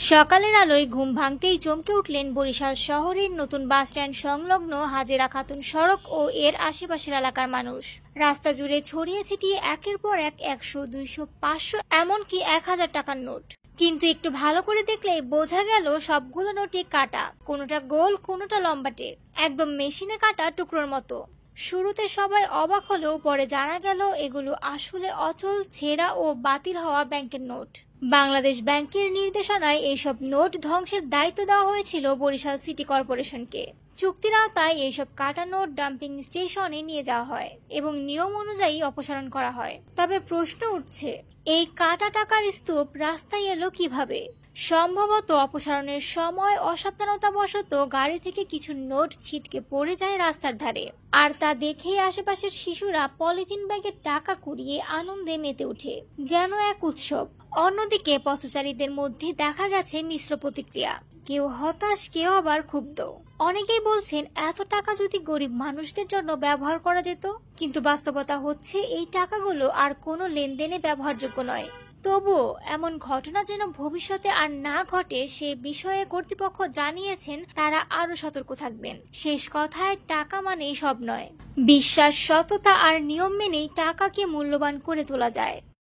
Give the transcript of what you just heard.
সকালের আলোয় ঘুম ভাঙতেই চমকে উঠলেন বরিশাল শহরের নতুন বাসস্ট্যান্ড সংলগ্ন হাজেরা খাতুন সড়ক ও এর আশেপাশের এলাকার মানুষ। রাস্তা জুড়ে ছড়িয়ে ছিটিয়ে একের পর এক 100, 200, 500 এমনকি 1000 টাকার নোট। কিন্তু একটু ভালো করে দেখলেই বোঝা গেল সবগুলো নোটই কাটা, কোনোটা গোল কোনোটা লম্বাটে, একদম মেশিনে কাটা টুকরোর মতো। শুরুতে সবাই অবাক হলেও পরে জানা গেল এগুলো আসলে অচল, ছেঁড়া ও বাতিল হওয়া ব্যাংকের নোট। বাংলাদেশ ব্যাংকের নির্দেশনায় এইসব নোট ধ্বংসের দায়িত্ব দেওয়া হয়েছিল বরিশাল সিটি কর্পোরেশনকে। চুক্তির আওতায় এইসব কাটা নোট ডাম্পিং স্টেশনে নিয়ে যাওয়া হয় এবং নিয়ম অনুযায়ী অপসারণ করা হয়। তবে প্রশ্ন উঠছে, এই কাটা টাকার স্তূপ রাস্তায় এলো কিভাবে? সম্ভবত অপসারণের সময় অসাবধানতাবশত গাড়ি থেকে কিছু নোট ছিটকে পড়ে যায় রাস্তার ধারে, আর তা দেখেই আশেপাশের শিশুরা পলিথিন ব্যাগে টাকা কুড়িয়ে আনন্দে মেতে ওঠে, যেন এক উৎসব। অন্যদিকে পথচারীদের মধ্যে দেখা গেছে মিশ্র প্রতিক্রিয়া, কেউ হতাশ, কেউ আবার ক্ষুব্ধ। অনেকেই বলছেন এত টাকা যদি গরিব মানুষদের জন্য ব্যবহার করা যেত, কিন্তু বাস্তবতা হচ্ছে এই টাকাগুলো আর কোনো লেনদেনে ব্যবহারযোগ্য নয়। তবুও এমন ঘটনা যেন ভবিষ্যতে আর না ঘটে সে বিষয়ে কর্তৃপক্ষ জানিয়েছেন তারা আরো সতর্ক থাকবেন। শেষ কথায়, টাকা মানেই সব নয়। বিশ্বাস, সততা আর নিয়ম মেনেই টাকাকে মূল্যবান করে তোলা যায়।